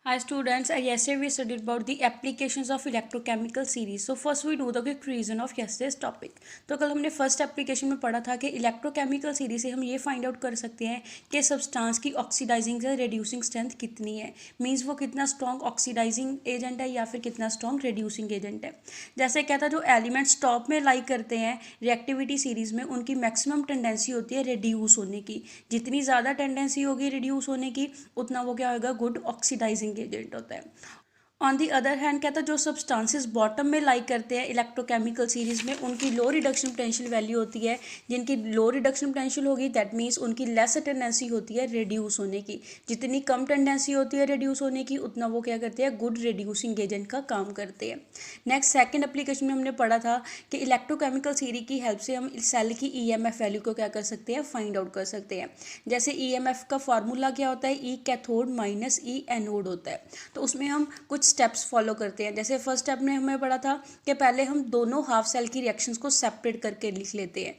Hi students, yesterday we studied about the applications of electrochemical series. So first we do the quick revision of yesterday's topic. तो कल हमने first application में पढ़ा था कि electrochemical series से हम ये फाइंड आउट कर सकते हैं कि सब्सटेंस की ऑक्सीडाइजिंग या रिड्यूसिंग स्ट्रेंथ कितनी है, मीन्स वो कितना स्ट्रॉन्ग ऑक्सीडाइजिंग एजेंट है या फिर कितना स्ट्रॉन्ग रिड्यूसिंग एजेंट है। जैसे क्या था, जो एलिमेंट्स टॉप में लाई करते हैं रिएक्टिविटी सीरीज में, उनकी मैक्सिमम टेंडेंसी होती है रिड्यूस होने की। जितनी ज़्यादा टेंडेंसी होगी रिड्यूस होने की, उतना वो क्या होगा, गुड ऑक्सीडाइजिंग एजेंट होता है। ऑन दी अदर हैंड कहता है जो सब्सटेंसेस बॉटम में लाई करते हैं इलेक्ट्रोकेमिकल सीरीज में, उनकी लो रिडक्शन पोटेंशियल वैल्यू होती है। जिनकी लो रिडक्शन पोटेंशियल होगी दैट मीन्स उनकी लेस टेंडेंसी होती है रिड्यूस होने की। जितनी कम टेंडेंसी होती है रिड्यूस होने की, उतना वो क्या करते हैं, गुड रिड्यूसिंग एजेंट का काम करते हैं। नेक्स्ट सेकंड एप्लीकेशन में हमने पढ़ा था कि इलेक्ट्रोकेमिकल सीरीज की हेल्प से हम सेल की ईएमएफ वैल्यू को क्या कर सकते हैं, फाइंड आउट कर सकते हैं। जैसे ईएमएफ का फार्मूला क्या होता है, ई कैथोड माइनस ई एनोड होता है। तो उसमें हम कुछ स्टेप्स फॉलो करते हैं। जैसे फर्स्ट स्टेप में हमें पढ़ा था कि पहले हम दोनों हाफ सेल की रिएक्शंस को सेपरेट करके लिख लेते हैं।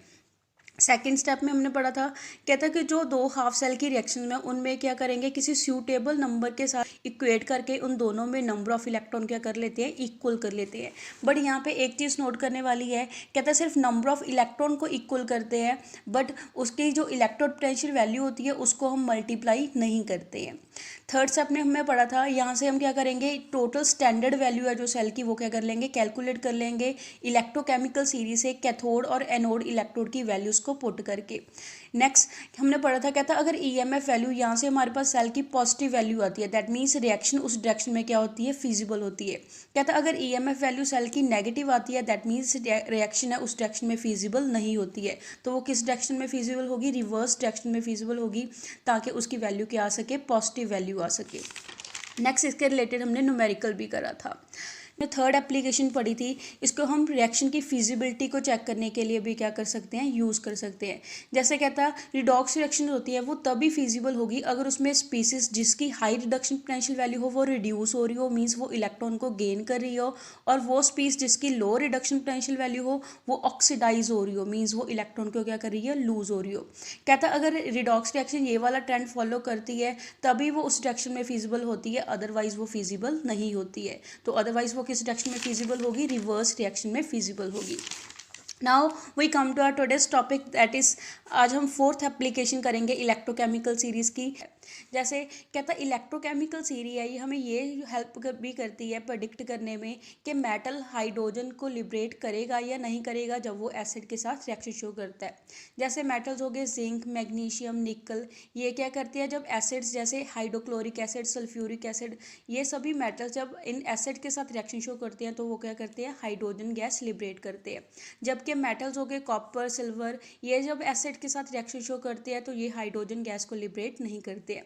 सेकेंड स्टेप में हमने पढ़ा था, कहता है कि जो दो हाफ सेल की रिएक्शन में, उनमें क्या करेंगे, किसी सूटेबल नंबर के साथ इक्वेट करके उन दोनों में नंबर ऑफ इलेक्ट्रॉन क्या कर लेते हैं, इक्वल कर लेते हैं। बट यहाँ पे एक चीज़ नोट करने वाली है, कहता है सिर्फ नंबर ऑफ इलेक्ट्रॉन को इक्वल करते हैं, बट उसकी जो इलेक्ट्रोड पोटेंशियल वैल्यू होती है उसको हम मल्टीप्लाई नहीं करते हैं। थर्ड स्टेप में हमने पढ़ा था, यहाँ से हम क्या करेंगे, टोटल स्टैंडर्ड वैल्यू है जो सेल की, वो क्या कर लेंगे, कैलकुलेट कर लेंगे इलेक्ट्रोकेमिकल सीरीज से कैथोड और एनोड इलेक्ट्रोड की वैल्यूज़ को पुट करके। नेक्स्ट हमने पढ़ा था, कहता अगर ईएमएफ वैल्यू यहाँ से हमारे पास सेल की पॉजिटिव वैल्यू आती है, दैट मीन्स रिएक्शन उस डायरेक्शन में क्या होती है, फिजिबल होती है। कहता अगर ईएमएफ वैल्यू सेल की नेगेटिव आती है, दैट मीन्स रिएक्शन है उस डायरेक्शन में फिजिबल नहीं होती है। तो वो किस डायरेक्शन में फिजिबल होगी, रिवर्स डायरेक्शन में फिजिबल होगी, ताकि उसकी वैल्यू क्या आ सके, पॉजिटिव वैल्यू आ सके। नेक्स्ट इसके रिलेटेड हमने न्यूमेरिकल भी करा था। थर्ड एप्लीकेशन पढ़ी थी, इसको हम रिएक्शन की फिजिबिलिटी को चेक करने के लिए भी क्या कर सकते हैं, यूज़ कर सकते हैं। जैसे कहता है रिडॉक्स रिएक्शन होती है वो तभी फिजिबल होगी अगर उसमें स्पीसीज जिसकी हाई रिडक्शन पोटेंशियल वैल्यू हो वो रिड्यूस हो रही हो, मीन्स वो इलेक्ट्रॉन को गेन कर रही हो, और वो स्पीस जिसकी लो रिडक्शन पोटेंशियल वैल्यू हो वो ऑक्सीडाइज हो रही हो, मीन्स वो इलेक्ट्रॉन को क्या कर रही है, लूज हो रही हो। कहता अगर रिडॉक्स रिएक्शन ये वाला ट्रेंड फॉलो करती है तभी वो उस डायरेक्शन में फिजिबल होती है, अदरवाइज वो फिजिबल नहीं होती है। तो अदरवाइज वो किस रिएक्शन में फिजिबल होगी, रिवर्स रिएक्शन में फिजिबल होगी। Now we come to our today's topic, that is आज हम फोर्थ एप्लीकेशन करेंगे इलेक्ट्रोकेमिकल सीरीज की। जैसे कहता इलेक्ट्रोकेमिकल सीरीज है, ये हमें ये हेल्प भी करती है प्रेडिक्ट करने में कि मेटल हाइड्रोजन को लिबरेट करेगा या नहीं करेगा जब वो एसिड के साथ रिएक्शन शो करता है। जैसे मेटल्स हो गए जिंक, मैग्नीशियम, निकल, ये क्या करते हैं जब एसिड्स जैसे हाइड्रोक्लोरिक एसिड, सल्फ्यूरिक एसिड, ये सभी मेटल्स जब इन एसिड के साथ रिएक्शन शो करते हैं तो वो क्या करते हैं, हाइड्रोजन गैस लिबरेट करते हैं। जबकि मेटल्स हो गए कॉपर, सिल्वर, ये जब एसिड के साथ रिएक्शन शो करते हैं तो ये हाइड्रोजन गैस को लिबरेट नहीं करते हैं।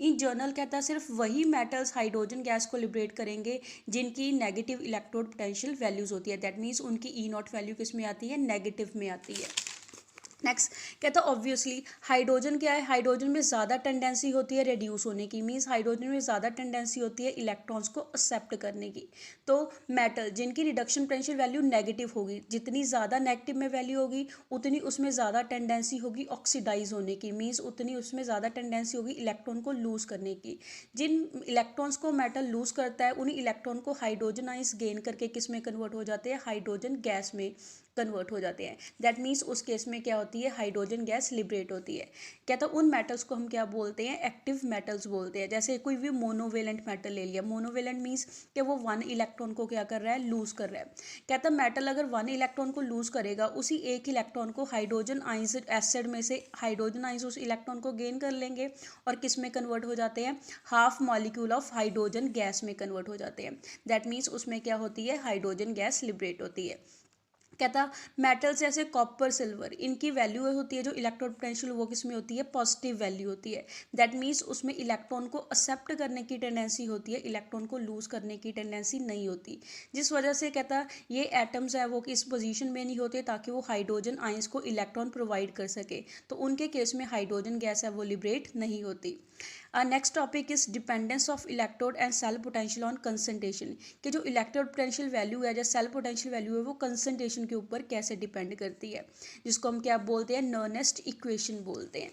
इन जर्नल कहता है सिर्फ वही मेटल्स हाइड्रोजन गैस को लिबरेट करेंगे जिनकी नेगेटिव इलेक्ट्रोड पोटेंशियल वैल्यूज होती है, दैट मीन्स उनकी ई नॉट वैल्यू किस में आती है, नेगेटिव में आती है। नेक्स्ट कहता ऑब्वियसली हाइड्रोजन क्या है, हाइड्रोजन में ज़्यादा टेंडेंसी होती है रिड्यूस होने की, मीन्स हाइड्रोजन में ज़्यादा टेंडेंसी होती है इलेक्ट्रॉन्स को एक्सेप्ट करने की। तो मेटल जिनकी रिडक्शन पोटेंशियल वैल्यू नेगेटिव होगी, जितनी ज़्यादा नेगेटिव में वैल्यू होगी उतनी उसमें ज़्यादा टेंडेंसी होगी ऑक्सीडाइज होने की, मीन्स उतनी उसमें ज़्यादा टेंडेंसी होगी इलेक्ट्रॉन को लूज़ करने की। जिन इलेक्ट्रॉन्स को मेटल लूज़ करता है उन्हीं इलेक्ट्रॉन को हाइड्रोजन आइंस गेन करके किस में कन्वर्ट हो जाते हैं, हाइड्रोजन गैस में कन्वर्ट हो जाते हैं। दैट मीन्स उस केस में क्या होती है, हाइड्रोजन गैस लिबरेट होती है। कहता उन मेटल्स को हम क्या बोलते हैं, एक्टिव मेटल्स बोलते हैं। जैसे कोई भी मोनोवेलेंट मेटल ले लिया, मोनोवेलेंट मीन्स कि वो वन इलेक्ट्रॉन को क्या कर रहा है, लूज कर रहा है। कहता मेटल अगर वन इलेक्ट्रॉन को लूज करेगा, उसी एक इलेक्ट्रॉन को हाइड्रोजन आइंस एसिड में से हाइड्रोजन आइंस उस इलेक्ट्रॉन को गेन कर लेंगे और किस में कन्वर्ट हो जाते हैं, half molecule of hydrogen gas में कन्वर्ट हो जाते हैं। दैट मीन्स उसमें क्या होती है, हाइड्रोजन गैस लिबरेट होती है। कहता मेटल्स जैसे कॉपर, सिल्वर, इनकी वैल्यू होती है जो इलेक्ट्रोड पोटेंशियल वो किस में होती है, पॉजिटिव वैल्यू होती है। दैट मीन्स उसमें इलेक्ट्रॉन को एक्सेप्ट करने की टेंडेंसी होती है, इलेक्ट्रॉन को लूज करने की टेंडेंसी नहीं होती। जिस वजह से कहता ये एटम्स है वो इस पोजीशन में नहीं होते ताकि वो हाइड्रोजन आइंस को इलेक्ट्रॉन प्रोवाइड कर सके, तो उनके केस में हाइड्रोजन गैस है वो लिबरेट नहीं होती। Next topic is dependence of electrode and cell potential on concentration, कि जो इलेक्ट्रोड पोटेंशियल वैल्यू है या सेल पोटेंशियल वैल्यू है वो कंसंट्रेशन के ऊपर कैसे डिपेंड करती है, जिसको हम क्या बोलते हैं, नर्नेस्ट इक्वेशन बोलते हैं।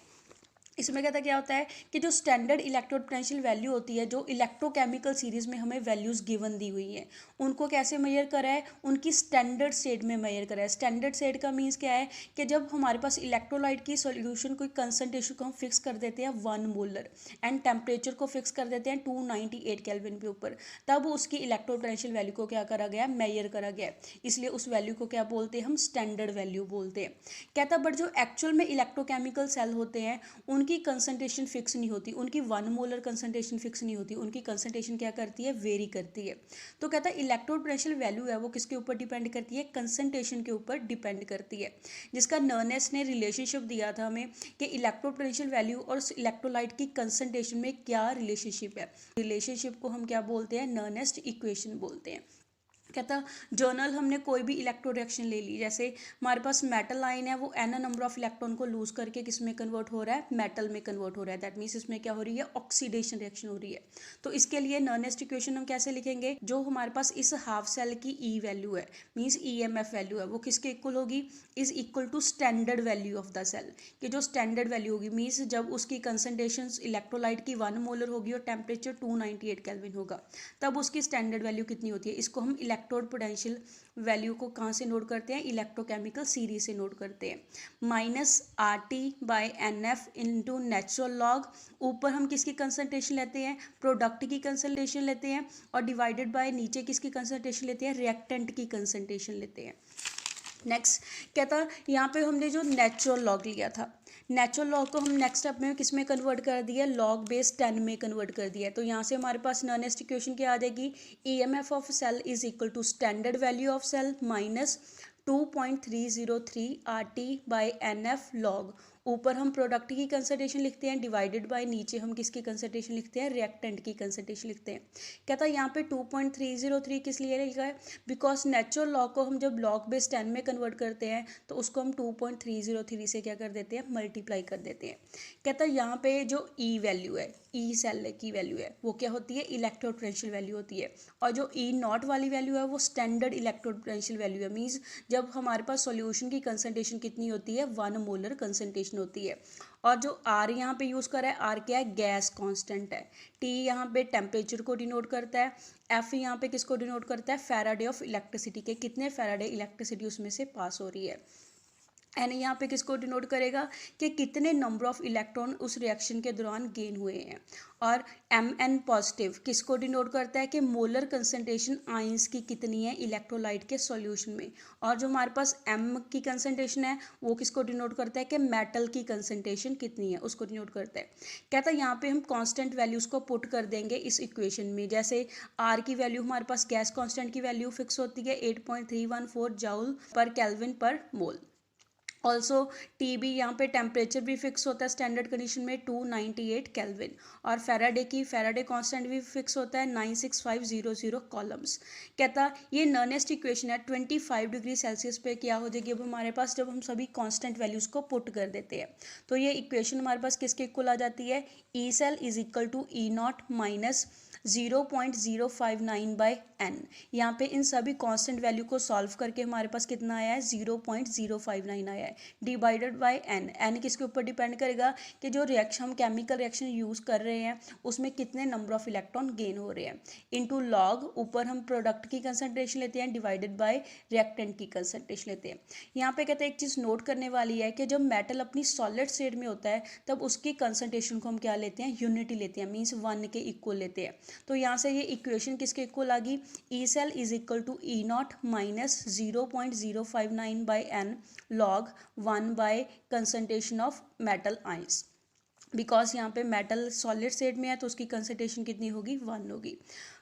इसमें कहता क्या होता है कि जो स्टैंडर्ड इलेक्ट्रोड पोटेंशियल वैल्यू होती है, जो इलेक्ट्रोकेमिकल सीरीज में हमें वैल्यूज़ गिवन दी हुई है, उनको कैसे मेजर करा है, उनकी स्टैंडर्ड स्टेट में मेजर करा है। स्टैंडर्ड स्टेट का मीन्स क्या है कि जब हमारे पास इलेक्ट्रोलाइट की सॉल्यूशन कोई कंसनट्रेशन को हम फिक्स कर देते हैं 1 मोलर एंड टेम्परेचर को फिक्स कर देते हैं 298 केल्विन के ऊपर, तब उसकी इलेक्ट्रोड पोटेंशियल वैल्यू को क्या करा गया, मेजर करा गया। इसलिए उस वैल्यू को क्या बोलते हैं, हम स्टैंडर्ड वैल्यू बोलते हैं। कहता बट जो एक्चुअल में इलेक्ट्रोकेमिकल सेल होते हैं उनकी कंसंट्रेशन फिक्स नहीं होती, उनकी 1 मोलर कंसंट्रेशन फिक्स नहीं होती, उनकी कंसंट्रेशन क्या करती है, वेरी करती है। तो कहता है इलेक्ट्रोड पोटेंशियल वैल्यू है वो किसके ऊपर डिपेंड करती है, कंसंट्रेशन के ऊपर डिपेंड करती है। जिसका नर्नेस ने रिलेशनशिप दिया था हमें कि इलेक्ट्रोड पोटेंशियल वैल्यू और इलेक्ट्रोलाइट की कंसंट्रेशन में क्या रिलेशनशिप है। रिलेशनशिप को हम क्या बोलते हैं, नर्नेस्ट इक्वेशन बोलते हैं। कहता जर्नल हमने कोई भी इलेक्ट्रो रिएक्शन ले ली, जैसे हमारे पास मेटल आयन है वो n नंबर ऑफ इलेक्ट्रॉन को लूज करके किस में कन्वर्ट हो रहा है, मेटल में कन्वर्ट हो रहा है। दैट मीन्स इसमें क्या हो रही है, ऑक्सीडेशन रिएक्शन हो रही है। तो इसके लिए नर्नेस्ट इक्वेशन हम कैसे लिखेंगे, जो हमारे पास इस हाफ सेल की ई वैल्यू है मीन्स EMF वैल्यू है वो किसके इक्वल होगी, is equal to standard value of the cell. कि जो स्टैंडर्ड वैल्यू होगी मीन्स जब उसकी कंसंट्रेशन इलेक्ट्रोलाइट की 1 मोलर होगी और टेम्परेचर 298 केल्विन होगा, तब उसकी स्टैंडर्ड वैल्यू कितनी होती है। इसको हम इलेक्ट्रोड पोटेंशियल वैल्यू को कहाँ से नोट करते हैं, इलेक्ट्रोकेमिकल सीरीज से नोट करते हैं। -RT/NF इंटू नेचुरल लॉग, ऊपर हम किसकी कंसंट्रेशन लेते हैं, प्रोडक्ट की कंसंट्रेशन लेते हैं, और डिवाइडेड बाय नीचे किसकी कंसंट्रेशन लेते हैं, रिएक्टेंट की कंसंट्रेशन लेते हैं। नेक्स्ट कहता यहाँ पे हमने जो नेचुरल लॉग लिया था, नेचुरल लॉग को हम नेक्स्ट स्टेप में किस में कन्वर्ट कर दिया, लॉग बेस 10 में कन्वर्ट कर दिया। तो यहाँ से हमारे पास नर्नेस्ट इक्वेशन क्या आ जाएगी, EMF of cell is equal to standard value of cell minus 2.303 RT/NF log. ऊपर हम प्रोडक्ट की कंसंट्रेशन लिखते हैं डिवाइडेड बाय नीचे हम किसकी कंसंट्रेशन लिखते हैं, रिएक्टेंट की कंसंट्रेशन लिखते हैं। कहता है यहाँ पे 2.303 किस लिए लिखा है, बिकॉज नेचुरल लॉग को हम जब लॉग बेस 10 में कन्वर्ट करते हैं तो उसको हम 2.303 से क्या कर देते हैं, मल्टीप्लाई कर देते हैं। कहता है यहाँ पे जो ई वैल्यू है, ई सेल की वैल्यू है वो क्या होती है, इलेक्ट्रोड पोटेंशियल वैल्यू होती है, और जो ई नॉट वाली वैल्यू है वो स्टैंडर्ड इलेक्ट्रोड पोटेंशियल वैल्यू है। मीन्स जब हमारे पास सॉल्यूशन की कंसंट्रेशन कितनी होती है, 1 मोलर कंसंट्रेशन होती है। और जो आर यहाँ पे यूज़ करा है, आर क्या है, गैस कांस्टेंट है। टी यहाँ पे टेम्परेचर को डिनोट करता है। एफ यहाँ पे किसको डिनोट करता है, फैराडे ऑफ इलेक्ट्रिसिटी के कितने फैराडे इलेक्ट्रिसिटी उसमें से पास हो रही है। एन यहाँ पे किसको डिनोट करेगा कि कितने नंबर ऑफ इलेक्ट्रॉन उस रिएक्शन के दौरान गेन हुए हैं। और MN पॉजिटिव किसको डिनोट करता है कि मोलर कंसंट्रेशन आयंस की कितनी है इलेक्ट्रोलाइट के सॉल्यूशन में। और जो हमारे पास M की कंसंट्रेशन है वो किसको डिनोट करता है कि मेटल की कंसंट्रेशन कितनी है उसको डिनोट करता है। कहता है यहाँ पे हम कांस्टेंट वैल्यूज़ को पुट कर देंगे इस इक्वेशन में। जैसे R की वैल्यू हमारे पास गैस कांस्टेंट की वैल्यू फिक्स होती है 8.314 जूल पर केल्विन पर मोल। ऑल्सो TB यहाँ पे टेम्परेचर भी फिक्स होता है स्टैंडर्ड कंडीशन में 298 केल्विन, और फैराडे कांस्टेंट भी फिक्स होता है 96500 कॉलम्स। कहता ये नर्नेस्ट इक्वेशन है 25 डिग्री सेल्सियस पे क्या हो जाएगी अब हमारे पास, जब हम सभी कांस्टेंट वैल्यूज़ को पुट कर देते हैं। तो ये इक्वेशन हमारे पास किसके इक्वल आ जाती है, E cell is equal to E0 minus 0.059/n। यहाँ पे इन सभी कांस्टेंट वैल्यू को सॉल्व करके हमारे पास कितना आया है, 0.059 आया है, डिवाइडेड बाय n किसके ऊपर डिपेंड करेगा कि जो रिएक्शन हम केमिकल रिएक्शन यूज़ कर रहे हैं उसमें कितने नंबर ऑफ इलेक्ट्रॉन गेन हो रहे हैं, इनटू लॉग ऊपर हम प्रोडक्ट की कंसंट्रेशन लेते हैं डिवाइडेड बाय रिएक्टेंट की कंसंट्रेशन लेते हैं। यहाँ पे कहते हैं एक चीज़ नोट करने वाली है कि जब मेटल अपनी सॉलिड स्टेट में होता है तब उसकी कंसंट्रेशन को हम क्या लेते हैं, यूनिटी लेते हैं, मीन्स 1 के इक्वल लेते हैं। तो यहाँ से ये इक्वेशन किसके इक्वल आ गई, E cell is equal to E0 minus 0.059/n log 1 by concentration of metal ions. Because यहाँ पे मेटल सॉलिड स्टेट में है तो उसकी कंसंट्रेशन कितनी होगी, 1 होगी।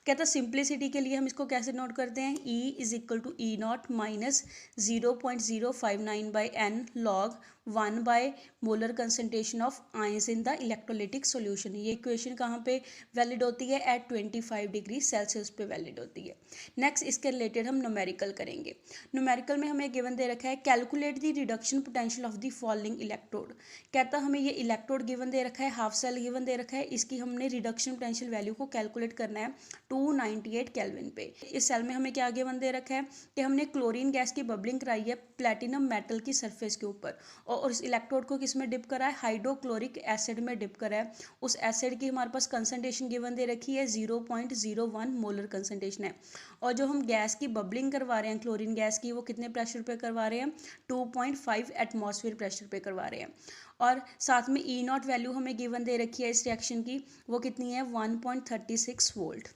कहता है सिंप्लिसिटी के लिए हम इसको कैसे नोट करते हैं, E is equal to E0 minus 0.059/n log 1 by molar concentration of ions in the electrolytic solution. ये इक्वेशन कहाँ पे वैलिड होती है, एट 25 डिग्री सेल्सियस पे वैलिड होती है। नेक्स्ट इसके रिलेटेड हम न्यूमेरिकल करेंगे। न्यूमेरिकल में हमें गिवन दे रखा है calculate the reduction potential of the following electrode. कहता हमें ये इलेक्ट्रोड गिवन दे रखा है, हाफ सेल गिवन दे रखा है, इसकी हमने रिडक्शन पोटेंशियल वैल्यू को कैलकुलेट करना है 298 केल्विन पे। इस सेल में हमें क्या गिवन दे रखा है कि हमने क्लोरीन गैस की बबलिंग कराई है प्लेटिनम मेटल की सरफेस के ऊपर, और और इस इलेक्ट्रोड को किस में डिप करा है, हाइड्रोक्लोरिक एसिड में डिप करा है। उस एसिड की हमारे पास कंसंट्रेशन गिवन दे रखी है 0.01 मोलर कंसंट्रेशन है। और जो हम गैस की बबलिंग करवा रहे हैं क्लोरीन गैस की, वो कितने प्रेशर पे करवा रहे हैं, 2.5 एटमॉस्फेयर प्रेशर पे करवा रहे हैं। और साथ में ई नॉट वैल्यू हमें गिवन दे रखी है इस रिएक्शन की, वो कितनी है 1.36 वोल्ट।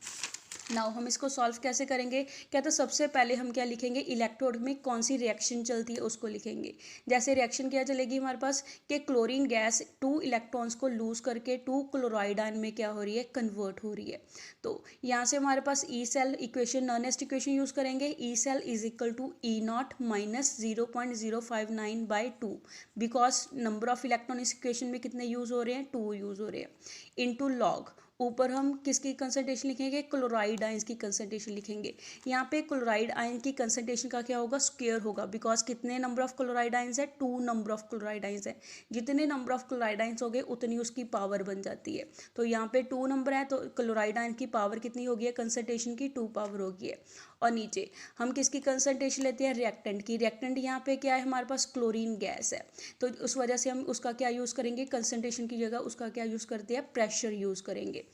नाउ हम इसको सॉल्व कैसे करेंगे, क्या तो सबसे पहले हम क्या लिखेंगे, इलेक्ट्रोड में कौन सी रिएक्शन चलती है उसको लिखेंगे। जैसे रिएक्शन क्या चलेगी हमारे पास कि क्लोरीन गैस 2 इलेक्ट्रॉन्स को लूज करके 2 क्लोराइड आयन में क्या हो रही है, कन्वर्ट हो रही है। तो यहाँ से हमारे पास E cell equation, Nernst equation use करेंगे, E cell is equal to E not minus 0.059/2, because number of electron इस इक्वेशन में कितने यूज़ हो रहे हैं, 2 यूज़ हो रहे हैं, इनटू लॉग ऊपर हम किसकी कंसंट्रेशन लिखेंगे, क्लोराइड आयंस की कंसंट्रेशन लिखेंगे। यहाँ पे क्लोराइड आयन की कंसंट्रेशन का क्या होगा, स्क्वायर होगा, बिकॉज कितने नंबर ऑफ क्लोराइड आयंस है, 2 नंबर ऑफ क्लोराइड आयंस है। जितने नंबर ऑफ क्लोराइड आयंस हो गए उतनी उसकी पावर बन जाती है। तो यहाँ पे 2 नंबर है तो क्लोराइड आयन की पावर कितनी होगी है, कंसंट्रेशन की 2 पावर होगी है। और नीचे हम किसकी कंसंट्रेशन लेते हैं, रिएक्टेंट की। रिएक्टेंट यहाँ पे क्या है हमारे पास, क्लोरीन गैस है, तो उस वजह से हम उसका क्या यूज़ करेंगे, कंसंट्रेशन की जगह उसका क्या यूज़ करते हैं, प्रेशर यूज़ करेंगे।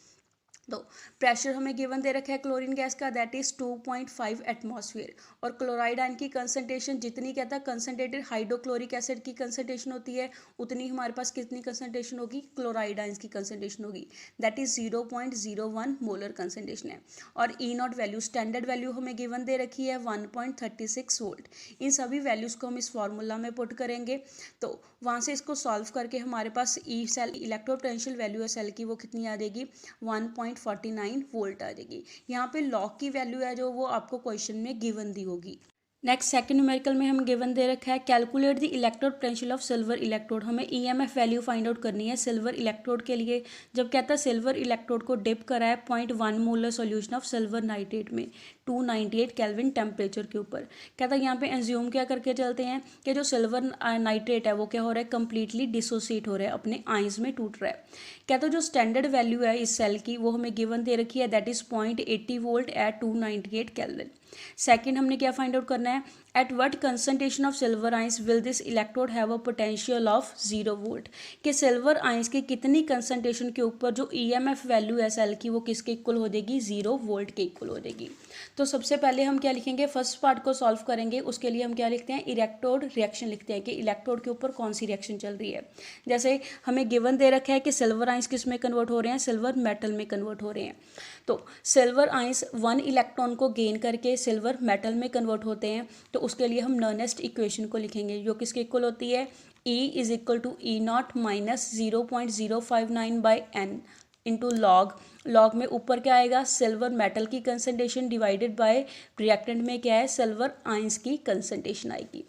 तो प्रेशर हमें गिवन दे रखा है क्लोरीन गैस का, दैट इज 2.5 एटमॉस्फेयर। और क्लोराइड आयन की कंसंट्रेशन जितनी कहता है कंसंट्रेटेड हाइड्रोक्लोरिक एसिड की कंसंट्रेशन होती है, उतनी हमारे पास कितनी कंसंट्रेशन होगी, क्लोराइड आयंस की कंसंट्रेशन होगी, दैट इज 0.01 मोलर कंसंट्रेशन है। और ई नॉट वैल्यू, स्टैंडर्ड वैल्यू हमें गिवन दे रखी है 1.36 वोल्ट। इन सभी वैल्यूज़ को हम इस फार्मूला में पुट करेंगे, तो वहाँ से इसको सॉल्व करके हमारे पास ई सेल इलेक्ट्रोपोटेंशियल वैल्यू है सेल की, वो कितनी आ जाएगी, 1.49 वोल्ट आ जाएगी। यहाँ पे लॉग की वैल्यू है जो वो आपको क्वेश्चन में गिवन दी होगी। नेक्स्ट सेकंड न्यूमेरिकल में हम गिवन दे रखा है calculate the electrode potential of silver electrode. हमें ईएमएफ वैल्यू फाइंड आउट करनी है सिल्वर इलेक्ट्रोड के लिए। जब कहता है सिल्वर इलेक्ट्रोड को डिप करा है 0.1 molar solution of silver nitrate में 298 केल्विन टेम्परेचर के ऊपर। कहता है यहाँ पे एंज्यूम क्या करके चलते हैं कि जो सिल्वर नाइट्रेट है वो क्या हो रहा है, कंप्लीटली डिसोसिएट हो रहा है, अपने आइंस में टूट रहा है। कहता है जो स्टैंडर्ड वैल्यू है इस सेल की वो हमें गिवन दे रखी है, that is 0.80 volt at 298 Kelvin. Second हमने क्या फाइंड आउट करना है, at what concentration of silver ions will this electrode have a potential of 0 volt. कि सिल्वर आइंस की कितनी कंसंट्रेशन के ऊपर जो ईएमएफ वैल्यू है सेल की वो किसके इक्वल हो जाएगी, 0 वोल्ट के इक्वल हो जाएगी। तो सबसे पहले हम क्या लिखेंगे, फर्स्ट पार्ट को सॉल्व करेंगे, उसके लिए हम क्या लिखते हैं, इलेक्ट्रोड रिएक्शन लिखते हैं कि इलेक्ट्रोड के ऊपर कौन सी रिएक्शन चल रही है। जैसे हमें गिवन दे रखा है कि सिल्वर आइंस किस में कन्वर्ट हो रहे हैं, सिल्वर मेटल में कन्वर्ट हो रहे हैं। तो सिल्वर आइंस 1 इलेक्ट्रॉन को गेन करके सिल्वर मेटल में कन्वर्ट होते हैं, तो उसके लिए हम नर्नेस्ट इक्वेशन को लिखेंगे जो किसके इक्वल होती है, E is equal to E not minus 0.059/n into log में ऊपर क्या आएगा, सिल्वर मेटल की कंसंट्रेशन डिवाइडेड बाय रिएक्टेंट में क्या है, सिल्वर आइंस की कंसंट्रेशन आएगी।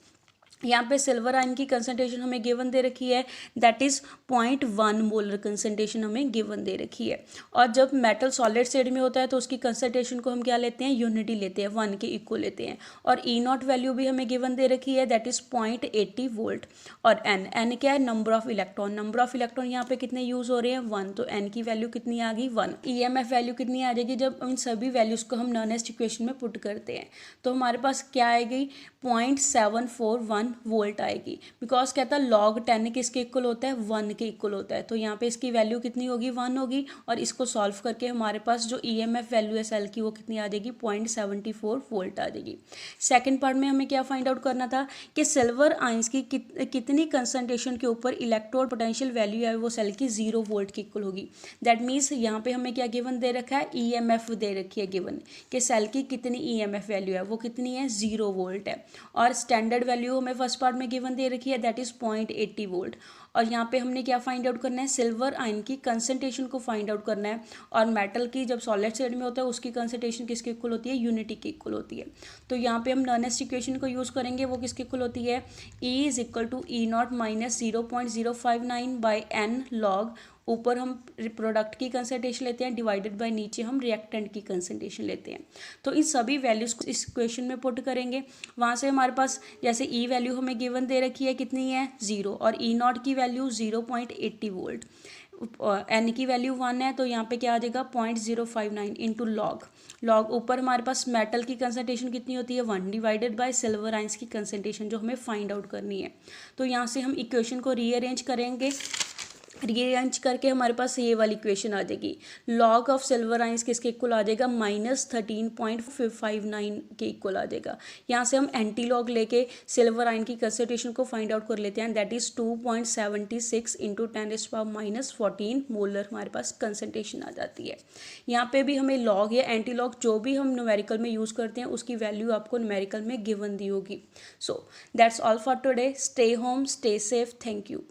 यहाँ पे सिल्वर आयन की कंसंट्रेशन हमें गिवन दे रखी है, दैट इज़ 0.1 मोलर कंसंट्रेशन हमें गिवन दे रखी है। और जब मेटल सॉलिड स्टेट में होता है तो उसकी कंसंट्रेशन को हम क्या लेते हैं, यूनिटी लेते हैं, 1 के इक्वल लेते हैं। और ई नॉट वैल्यू भी हमें गिवन दे रखी है, दैट इज़ 0.80 वोल्ट। और एन क्या है, number of electron. Number of electron यहाँ पे कितने यूज़ हो रहे हैं, 1, तो एन की वैल्यू कितनी आ गई, 1। ईएमएफ वैल्यू कितनी आ जाएगी जब इन सभी वैल्यूज़ को हम नॉनेस्ट इक्वेशन में पुट करते हैं, तो हमारे पास क्या आएगी, 0.741 वोल्ट आएगी। बिकॉज कहता है लॉग 10 किसके इक्वल होता है, 1 के इक्वल होता है, तो यहाँ पे इसकी वैल्यू कितनी होगी, 1 होगी। और इसको सॉल्व करके हमारे पास जो ईएमएफ वैल्यू है सेल की वो कितनी आ जाएगी, 0.74 वोल्ट आ जाएगी। सेकंड पार्ट में हमें क्या फाइंड आउट करना था कि सिल्वर आइंस की कितनी कंसंट्रेशन के ऊपर इलेक्ट्रोड पोटेंशियल वैल्यू है वो सेल की 0 वोल्ट के इक्वल होगी। दैट मीन्स यहाँ पे हमें क्या गिवन दे रखा है, ईएमएफ दे रखी है गिवन, कि सेल की कितनी ईएमएफ वैल्यू है, वो कितनी है, 0 वोल्ट है। और स्टैंडर्ड वैल्यू हमें फर्स्ट पार्ट में गिवन दे रखी है, दैट इज 0.80 वोल्ट। और यहाँ पे हमने क्या फाइंड आउट करना है, सिल्वर आयन की कंसंट्रेशन को फाइंड आउट करना है। और मेटल की जब सॉलिड स्टेट में होता है उसकी कंसंट्रेशन किसके इक्वल होती है, यूनिटी के इक्वल होती है। तो यहाँ पे हम नॉनेस्ट इक्वेशन को यूज़ करेंगे, वो किसके इक्वल होती है, E is equal to E not minus 0.059/n log, ऊपर हम प्रोडक्ट की कंसंट्रेशन लेते हैं डिवाइडेड बाय नीचे हम रिएक्टेंट की कंसंट्रेशन लेते हैं। तो इन सभी वैल्यूज़ को इस इक्वेशन में पुट करेंगे। वहाँ से हमारे पास जैसे ई वैल्यू हमें गिवन दे रखी है कितनी है, 0, और ई नॉट की वैल्यू 0.80 वोल्ट। एन की वैल्यू 1 है तो यहाँ पे क्या आ जाएगा 0.059 इंटू लॉग। लॉग ऊपर हमारे पास मेटल की कंसनट्रेशन कितनी होती है 1 डिवाइडेड बाय सिल्वर आइंस की कंसनट्रेशन जो हमें फाइंड आउट करनी है। तो यहाँ से हम इक्वेशन को रीअरेंज करेंगे, रीअरेंज करके हमारे पास ये वाली इक्वेशन आ जाएगी। लॉग ऑफ सिल्वर आइंस किसके इक्वल आ जाएगा -13.59 के इक्वल आ जाएगा। यहाँ से हम एंटी लॉग लेके सिल्वर आइन की कंसनट्रेशन को फाइंड आउट कर लेते हैं, दैट इज़ 2.76 इंटू 10⁻⁻14 मोलर हमारे पास कंसनट्रेशन आ जाती है। यहाँ पे भी हमें लॉग या एंटी लॉग जो भी हम न्यूमेरिकल में यूज़ करते हैं उसकी वैल्यू आपको न्यूमेरिकल में गिवन दी होगी। So that's all for today. Stay home, stay safe, thank you.